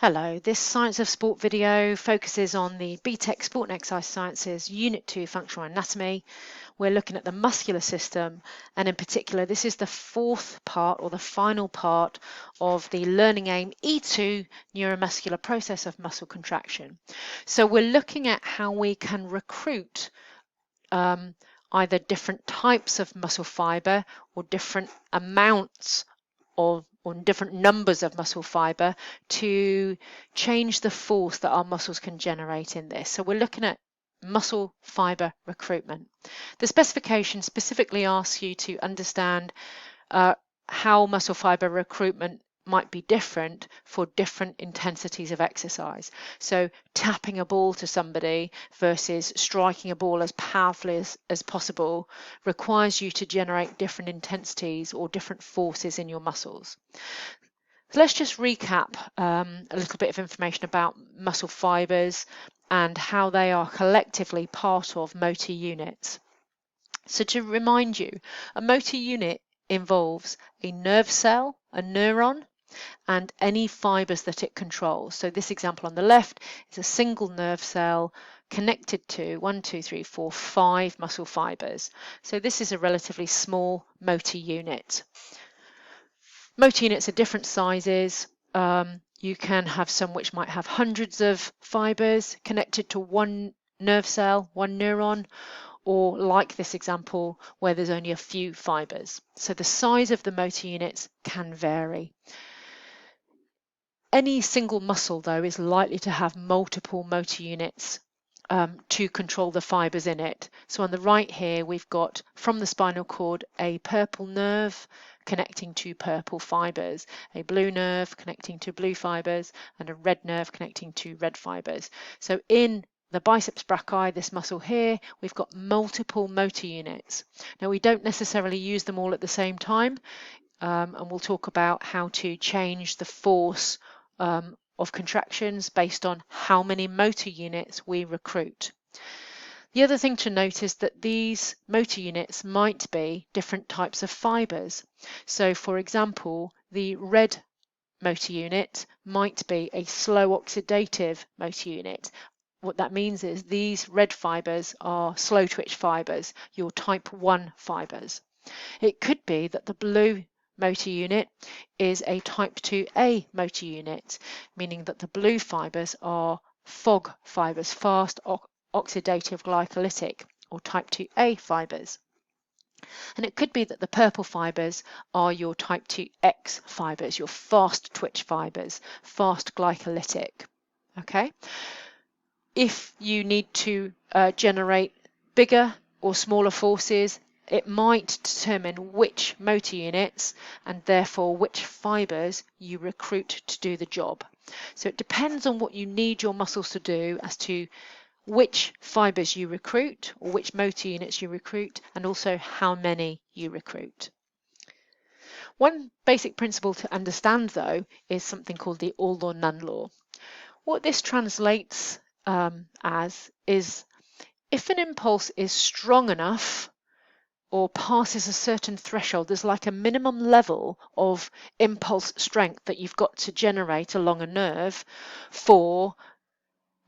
Hello, this Science of Sport video focuses on the BTEC Sport and Exercise Sciences Unit 2 Functional Anatomy. We're looking at the muscular system, and in particular this is the fourth part or the final part of the Learning Aim E2 Neuromuscular process of muscle contraction. So we're looking at how we can recruit either different types of muscle fibre or different amounts or different numbers of muscle fibre to change the force that our muscles can generate in this. So we're looking at muscle fibre recruitment. The specification specifically asks you to understand how muscle fibre recruitment might be different for different intensities of exercise. So tapping a ball to somebody versus striking a ball as powerfully as possible requires you to generate different intensities or different forces in your muscles. So let's just recap a little bit of information about muscle fibres and how they are collectively part of motor units. So to remind you, a motor unit involves a nerve cell, a neuron, and any fibres that it controls. So this example on the left is a single nerve cell connected to 5 muscle fibres. So this is a relatively small motor unit. Motor units are different sizes. You can have some which might have hundreds of fibres connected to one nerve cell, one neuron, or like this example where there's only a few fibres. So the size of the motor units can vary. Any single muscle, though, is likely to have multiple motor units to control the fibres in it. So on the right here, we've got from the spinal cord a purple nerve connecting to purple fibres, a blue nerve connecting to blue fibres, and a red nerve connecting to red fibres. So in the biceps brachii, this muscle here, we've got multiple motor units. Now we don't necessarily use them all at the same time, and we'll talk about how to change the force of contractions based on how many motor units we recruit. The other thing to note is that these motor units might be different types of fibres. So for example, the red motor unit might be a slow oxidative motor unit. What that means is these red fibres are slow twitch fibres, your type 1 fibres. It could be that the blue motor unit is a type 2A motor unit, meaning that the blue fibres are FOG fibres, fast oxidative glycolytic, or type 2A fibres. And it could be that the purple fibres are your type 2X fibres, your fast twitch fibres, fast glycolytic. Okay. If you need to generate bigger or smaller forces, it might determine which motor units and therefore which fibres you recruit to do the job. So it depends on what you need your muscles to do as to which fibres you recruit or which motor units you recruit, and also how many you recruit. One basic principle to understand, though, is something called the all or none law. What this translates as is if an impulse is strong enough or passes a certain threshold, there's like a minimum level of impulse strength that you've got to generate along a nerve for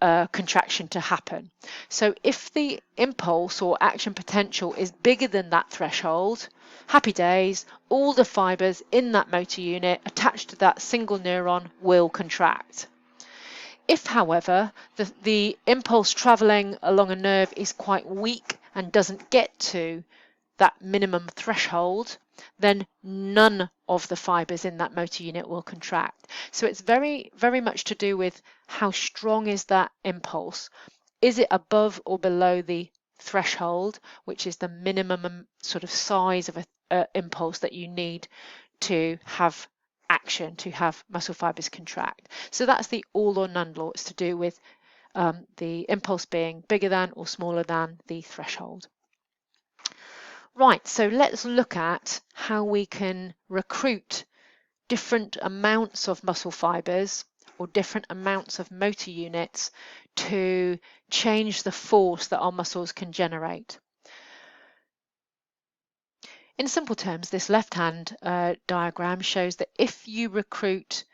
contraction to happen. So if the impulse or action potential is bigger than that threshold, happy days, all the fibres in that motor unit attached to that single neuron will contract. If, however, the impulse travelling along a nerve is quite weak and doesn't get to that minimum threshold, then none of the fibres in that motor unit will contract. So it's very, very much to do with how strong is that impulse. Is it above or below the threshold, which is the minimum sort of size of an impulse that you need to have action, to have muscle fibres contract. So that's the all or none law. It's to do with the impulse being bigger than or smaller than the threshold. Right, so let's look at how we can recruit different amounts of muscle fibres or different amounts of motor units to change the force that our muscles can generate. In simple terms, this left-hand diagram shows that if you recruit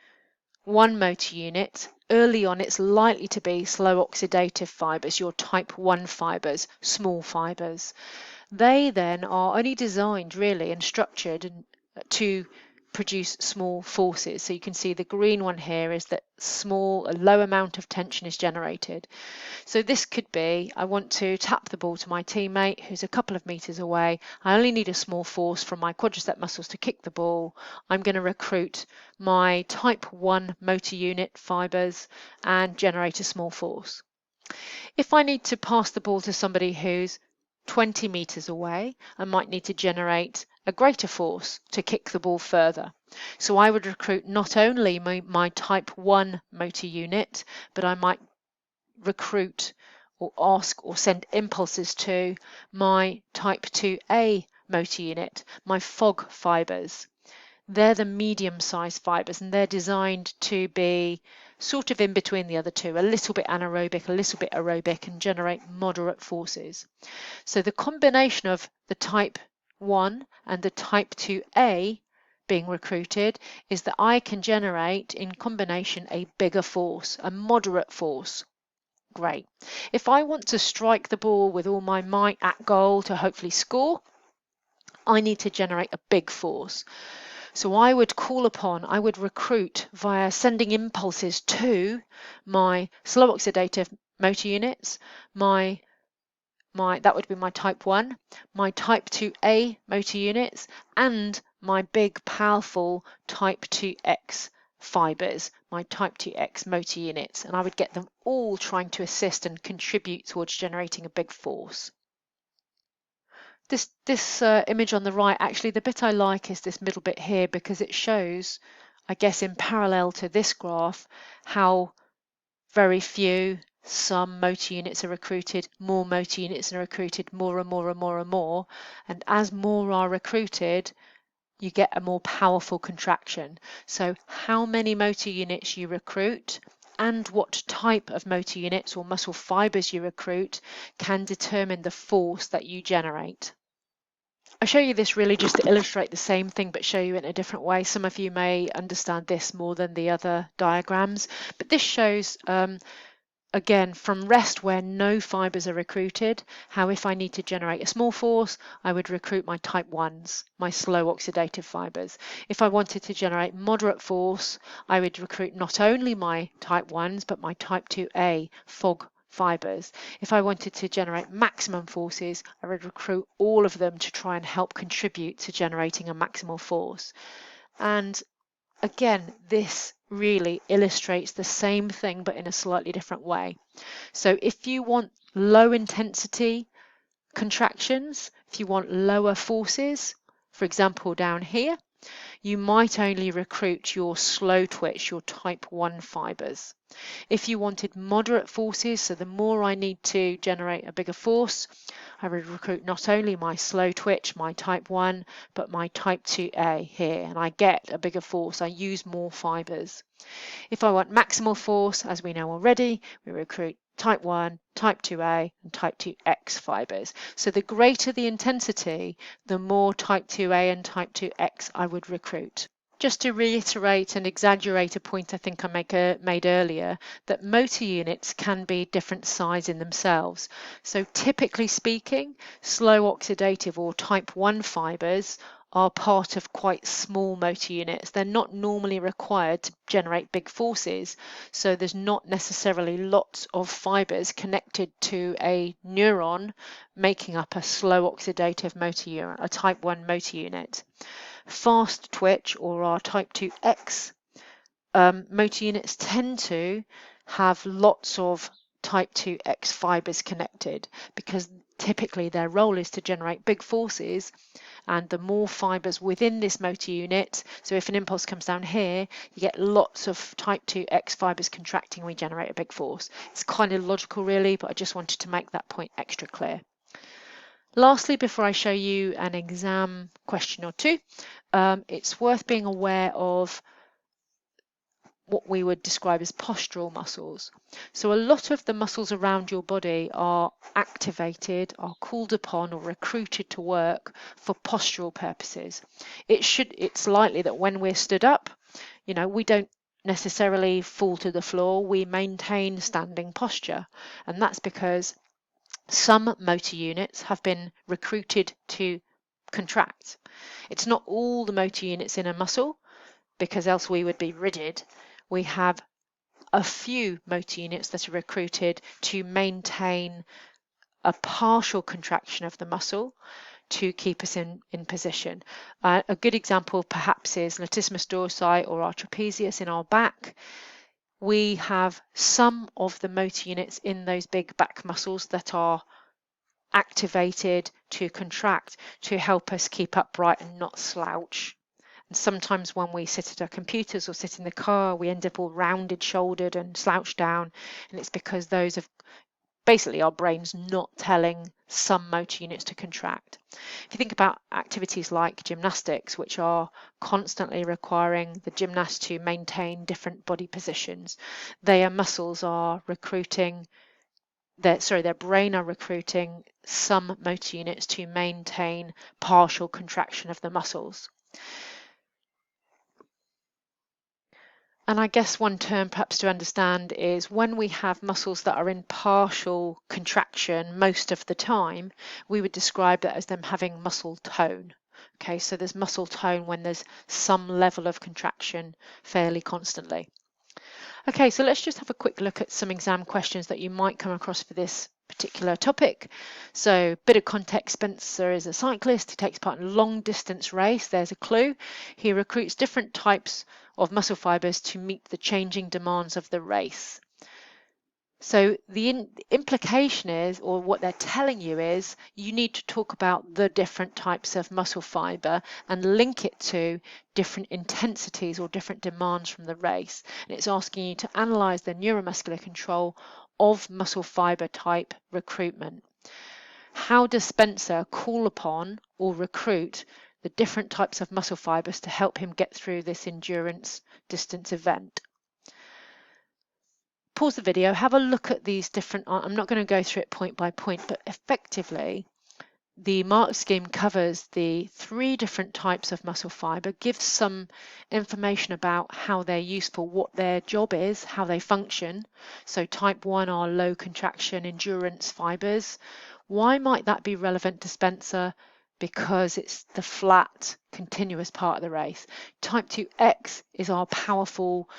1 motor unit, early on it's likely to be slow oxidative fibres, your type 1 fibres, small fibres. They then are only designed really and structured to produce small forces. So you can see the green one here is that a low amount of tension is generated. So this could be, I want to tap the ball to my teammate who's a couple of meters away. I only need a small force from my quadricep muscles to kick the ball. I'm going to recruit my type 1 motor unit fibers and generate a small force. If I need to pass the ball to somebody who's 20 meters away, I might need to generate a greater force to kick the ball further. So I would recruit not only my type 1 motor unit, but I might recruit or ask or send impulses to my type 2A motor unit, my FOG fibers. They're the medium-sized fibers and they're designed to be sort of in between the other two, a little bit anaerobic, a little bit aerobic, and generate moderate forces. So the combination of the type 1 and the type 2A being recruited is that I can generate in combination a bigger force, a moderate force. Great. If I want to strike the ball with all my might at goal to hopefully score, I need to generate a big force. So I would recruit via sending impulses to my slow oxidative motor units, that would be my type 1, my type 2A motor units, and my big powerful type 2X fibers, my type 2X motor units, and I would get them all trying to assist and contribute towards generating a big force. This image on the right, actually the bit I like is this middle bit here because it shows, I guess in parallel to this graph, how very few, some motor units are recruited, more motor units are recruited, more and more and more and more, and as more are recruited, you get a more powerful contraction. So how many motor units you recruit and what type of motor units or muscle fibers you recruit can determine the force that you generate. I show you this really just to illustrate the same thing but show you it in a different way. Some of you may understand this more than the other diagrams, but this shows again, from rest where no fibers are recruited, how if I need to generate a small force, I would recruit my type 1s, my slow oxidative fibers. If I wanted to generate moderate force, I would recruit not only my type 1s, but my type 2A FOG fibers. If I wanted to generate maximum forces, I would recruit all of them to try and help contribute to generating a maximal force. And again, this really illustrates the same thing but in a slightly different way. So if you want low intensity contractions, if you want lower forces, for example down here, you might only recruit your slow twitch, your type 1 fibers. If you wanted moderate forces, so the more I need to generate a bigger force, I would recruit not only my slow twitch, my type 1, but my type 2A here, and I get a bigger force. I use more fibers. If I want maximal force, as we know already, we recruit type 1, type 2A, and type 2X fibers. So the greater the intensity, the more type 2A and type 2X I would recruit. Just to reiterate and exaggerate a point I think I made earlier, that motor units can be different size in themselves. So typically speaking, slow oxidative or type 1 fibers are part of quite small motor units. They're not normally required to generate big forces, so there's not necessarily lots of fibers connected to a neuron making up a slow oxidative motor unit, a type 1 motor unit. Fast twitch or our type 2X motor units tend to have lots of type 2X fibers connected because typically their role is to generate big forces, and the more fibers within this motor unit, so if an impulse comes down here, you get lots of type 2X fibers contracting and we generate a big force. It's kind of logical really, but I just wanted to make that point extra clear. Lastly, before I show you an exam question or two, it's worth being aware of what we would describe as postural muscles. So a lot of the muscles around your body are activated, are called upon or recruited to work for postural purposes. It's likely that when we're stood up, we don't necessarily fall to the floor, we maintain standing posture. And that's because some motor units have been recruited to contract. It's not all the motor units in a muscle, because else we would be rigid. We have a few motor units that are recruited to maintain a partial contraction of the muscle to keep us in position. A good example perhaps is latissimus dorsi or our trapezius in our back. We have some of the motor units in those big back muscles that are activated to contract to help us keep upright and not slouch. And sometimes when we sit at our computers or sit in the car, we end up all rounded shouldered and slouched down, and it's because those have basically our brain's not telling some motor units to contract. If you think about activities like gymnastics, which are constantly requiring the gymnast to maintain different body positions, their muscles are recruiting, their brain are recruiting some motor units to maintain partial contraction of the muscles. And I guess one term perhaps to understand is when we have muscles that are in partial contraction most of the time, we would describe that as them having muscle tone. Okay, so there's muscle tone when there's some level of contraction fairly constantly. Okay, so let's just have a quick look at some exam questions that you might come across for this particular topic. So, bit of context, Spencer is a cyclist. He takes part in a long distance race. There's a clue. He recruits different types of muscle fibres to meet the changing demands of the race. So the implication is, or what they're telling you is, you need to talk about the different types of muscle fibre and link it to different intensities or different demands from the race. And it's asking you to analyse the neuromuscular control of muscle fibre type recruitment. How does Spencer call upon or recruit the different types of muscle fibres to help him get through this endurance distance event? Pause the video, have a look at these different, I'm not going to go through it point by point, but effectively the mark scheme covers the 3 different types of muscle fibre, gives some information about how they're useful, what their job is, how they function. So type 1 are low contraction endurance fibres. Why might that be relevant to Spencer? Because it's the flat continuous part of the race. Type 2X is our powerful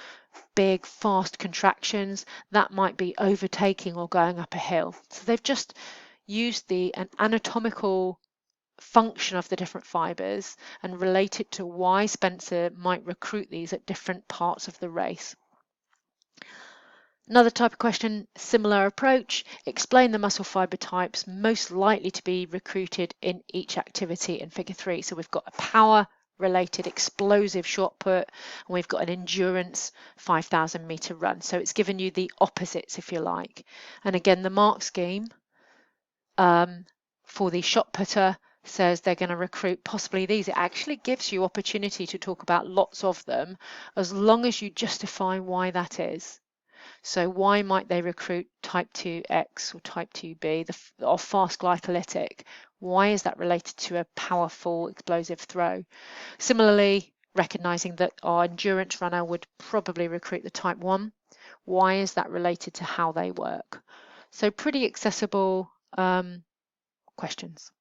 big fast contractions that might be overtaking or going up a hill. So they've just used an anatomical function of the different fibres and relate it to why Spencer might recruit these at different parts of the race. Another type of question, similar approach, explain the muscle fibre types most likely to be recruited in each activity in figure 3. So we've got a power related explosive shot put, and we've got an endurance 5,000 metre run. So it's given you the opposites, if you like. And again, the mark scheme for the shot putter says they're going to recruit possibly these. It actually gives you opportunity to talk about lots of them as long as you justify why that is. So why might they recruit type 2X or type 2B, or fast glycolytic? Why is that related to a powerful explosive throw? Similarly, recognizing that our endurance runner would probably recruit the type 1. Why is that related to how they work? So pretty accessible questions.